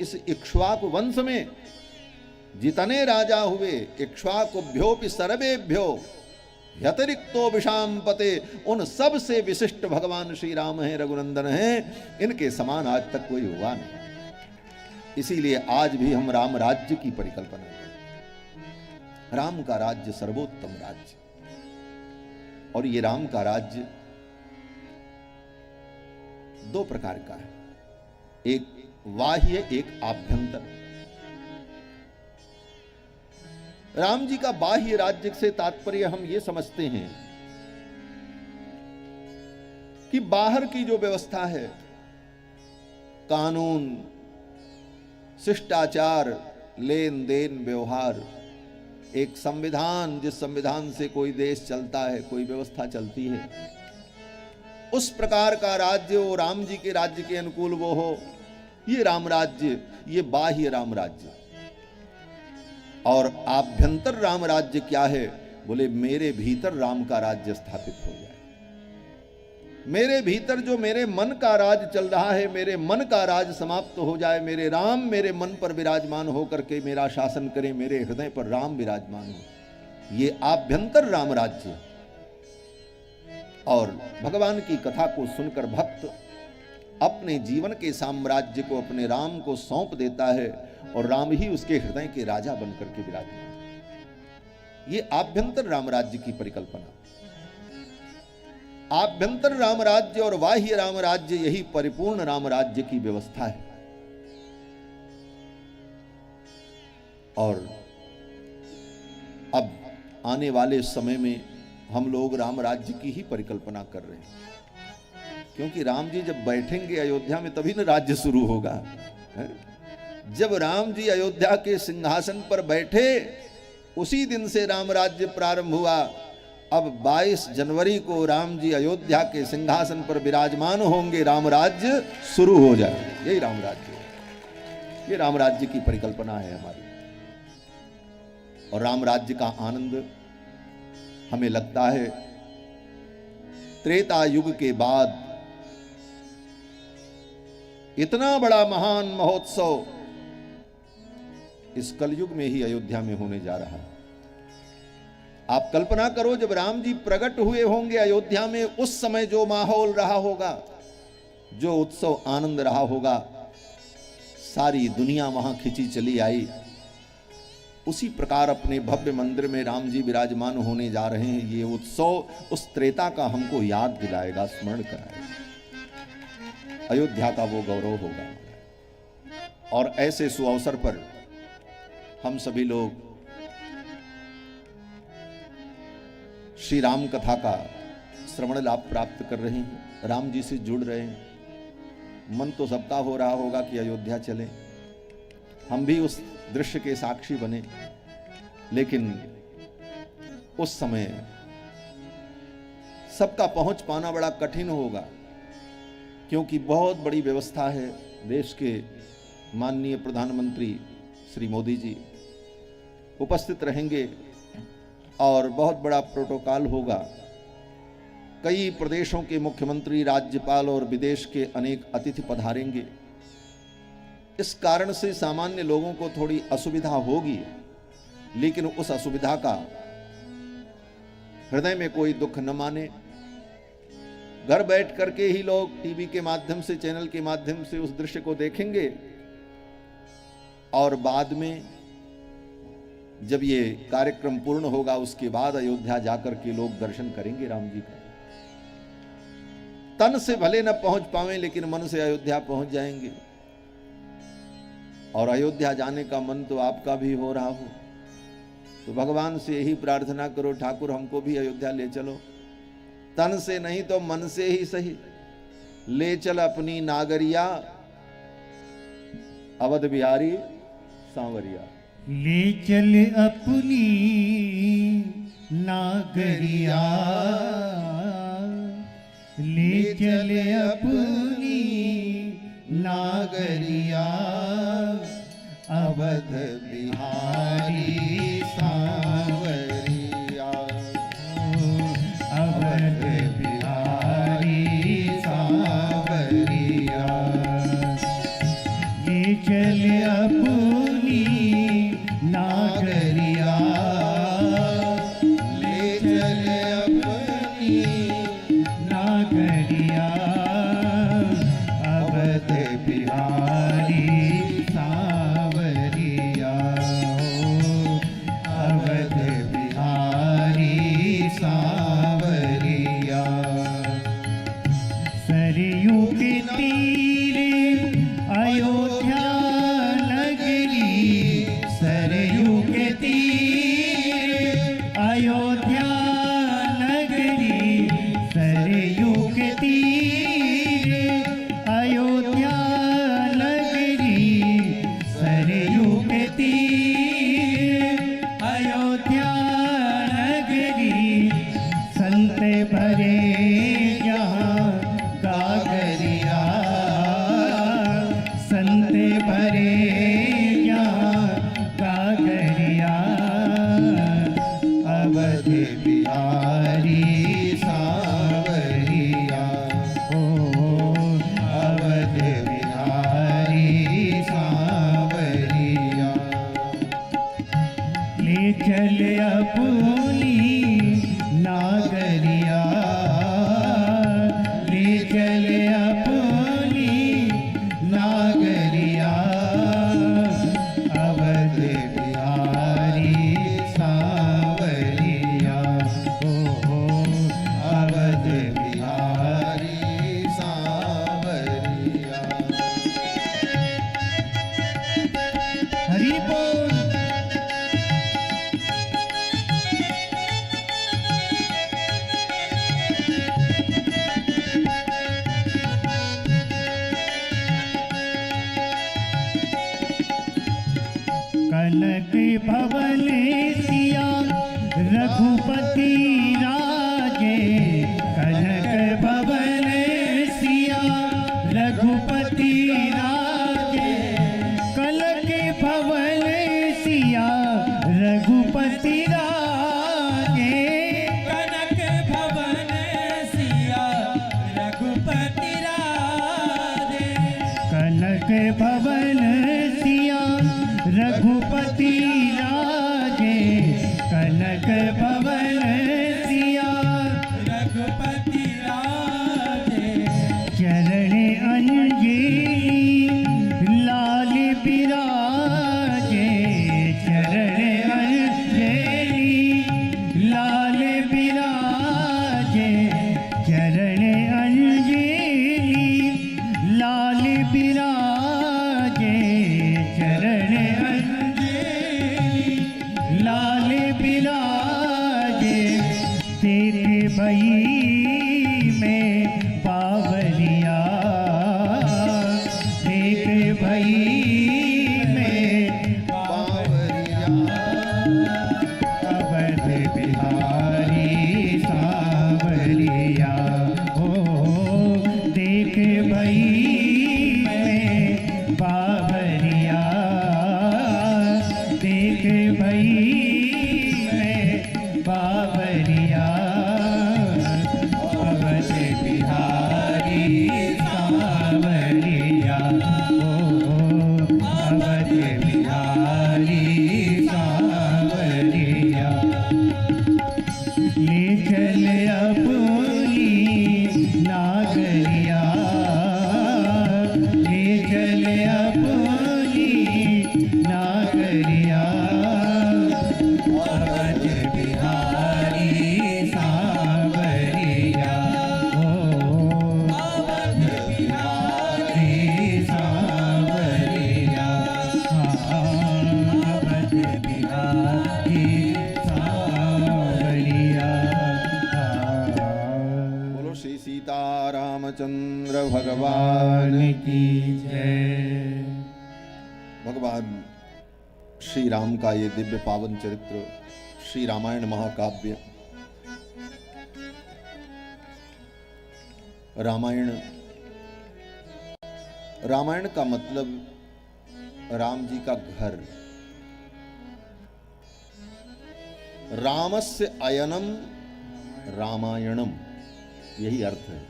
इस इक्ष्वाकु वंश में जितने राजा हुए, इक्ष्वाकुभ्योपि सर्वेभ्यो यतिरिक्तो विषाम पते, उन सब से विशिष्ट भगवान श्री राम हैं, रघुनंदन हैं। इनके समान आज तक कोई हुआ नहीं। इसीलिए आज भी हम राम राज्य की परिकल्पना करें। राम का राज्य सर्वोत्तम राज्य, और ये राम का राज्य दो प्रकार का है, एक बाह्य, एक आभ्यंतर। राम जी का बाह्य राज्य से तात्पर्य हम ये समझते हैं कि बाहर की जो व्यवस्था है, कानून, शिष्टाचार, लेन देन, व्यवहार, एक संविधान, जिस संविधान से कोई देश चलता है, कोई व्यवस्था चलती है, उस प्रकार का राज्य वो राम जी के राज्य के अनुकूल वो हो, ये राम राज्य, ये बाह्य राम राज्य। और आभ्यंतर राम राज्य क्या है? बोले मेरे भीतर राम का राज्य स्थापित हो जाए। मेरे भीतर जो मेरे मन का राज चल रहा है, मेरे मन का राज समाप्त हो जाए। मेरे राम मेरे मन पर विराजमान होकर के मेरा शासन करें, मेरे हृदय पर राम विराजमान हो, ये आभ्यंतर राम राज्य। और भगवान की कथा को सुनकर भक्त अपने जीवन के साम्राज्य को अपने राम को सौंप देता है, और राम ही उसके हृदय के राजा बनकर के विराजमान। ये आभ्यंतर राम राज्य की परिकल्पना। आभ्यंतर राम राज्य और बाह्य राम राज्य, यही परिपूर्ण राम राज्य की व्यवस्था है। और अब आने वाले समय में हम लोग राम राज्य की ही परिकल्पना कर रहे हैं, क्योंकि राम जी जब बैठेंगे अयोध्या में तभी न राज्य शुरू होगा। जब राम जी अयोध्या के सिंहासन पर बैठे, उसी दिन से राम राज्य प्रारंभ हुआ। अब 22 जनवरी को राम जी अयोध्या के सिंहासन पर विराजमान होंगे, राम राज्य शुरू हो जाए। यही राम राज्य, ये राम राज्य की परिकल्पना है हमारी। और राम राज्य का आनंद हमें लगता है त्रेता युग के बाद इतना बड़ा महान महोत्सव इस कलयुग में ही अयोध्या में होने जा रहा है। आप कल्पना करो, जब राम जी प्रकट हुए होंगे अयोध्या में, उस समय जो माहौल रहा होगा, जो उत्सव आनंद रहा होगा, सारी दुनिया वहां खिंची चली आई। उसी प्रकार अपने भव्य मंदिर में राम जी विराजमान होने जा रहे हैं। ये उत्सव उस त्रेता का हमको याद दिलाएगा, स्मरण कराएगा। अयोध्या का वो गौरव होगा। और ऐसे सुअवसर पर हम सभी लोग श्री राम कथा का श्रवण लाभ प्राप्त कर रहे हैं, राम जी से जुड़ रहे हैं। मन तो सबका हो रहा होगा कि अयोध्या चलें, हम भी उस दृश्य के साक्षी बने। लेकिन उस समय सबका पहुंच पाना बड़ा कठिन होगा, क्योंकि बहुत बड़ी व्यवस्था है। देश के माननीय प्रधानमंत्री श्री मोदी जी उपस्थित रहेंगे और बहुत बड़ा प्रोटोकॉल होगा। कई प्रदेशों के मुख्यमंत्री, राज्यपाल और विदेश के अनेक अतिथि पधारेंगे। इस कारण से सामान्य लोगों को थोड़ी असुविधा होगी, लेकिन उस असुविधा का हृदय में कोई दुख न माने। घर बैठ करके ही लोग टीवी के माध्यम से, चैनल के माध्यम से उस दृश्य को देखेंगे, और बाद में जब ये कार्यक्रम पूर्ण होगा, उसके बाद अयोध्या जाकर के लोग दर्शन करेंगे राम जी का। तन से भले न पहुंच पावें, लेकिन मन से अयोध्या पहुंच जाएंगे। और अयोध्या जाने का मन तो आपका भी हो रहा हो, तो भगवान से यही प्रार्थना करो, ठाकुर हमको भी अयोध्या ले चलो। तन से नहीं तो मन से ही सही, ले चल अपनी नागरिया, अवध बिहारी सांवरिया। ले चल अपनी नागरिया, ले चल अपनी नागरिया, अवध बिहारी सांवरिया, अवध बिहारी सांवरिया। ले चल अपनी नागरिया, ले चले अपनी नागरिया, अवध बिहारी सावरिया हो, अवध बिहारी सावरिया। सरयू के तीरे अयोध्या नगरी, सरयू के तीरे अयोध्या नगरी, सरयू के तीरे अयोध्या नगरी, सरयू के तीरे अयोध्या नगरी। संत भरे यहाँ गागरिया, संत भरे यहाँ गागरिया, अवध बिहारी सावरिया हो, अवध बिहारी सावरिया। ले चल अपनी नागरिया, ले चल अपनी नागरिया, अवध बिहारी सावरिया हो, अवध बिहारी सावरिया। हरि बोल। कनक भवन सिया रघुपति राजे, कनक भवन सिया रघुपति राजे, कनक भवन सिया रघुपति राजे, कनक भवन सिया रघुपति राजे, कनक भवन सिया रघुपति राजे, कनक भवन सिया रघुपति राजे। चरण अंजलि लाल बिराजे, चरण अंजलि लाल बिराजे, चरण अंजलि लाल बिराजे, चरण अंजलि लाल बिराजे। तेरे भई में बावरिया, तेरे भई में बावरिया, अवध बिहारी सावरिया हो, देख भई में बावरिया, देख भई में बावरिया, अवध बिहारी सावरिया हो, अवध बिहारी सावरिया। ले चल अपनी नागरिया, ले चल अपनी नागरिया, अवध बिहारी सावरिया हो, अवध बिहारी सावरिया, अवध बिहारी सावरिया। बोलो श्री सीतारामचंद्र भगवान की जय। भगवान श्री राम का ये दिव्य पावन चरित्र श्री रामायण महाकाव्य। रामायण, रामायण का मतलब राम जी का घर। रामस्य अयनम रामायणम, यही अर्थ है।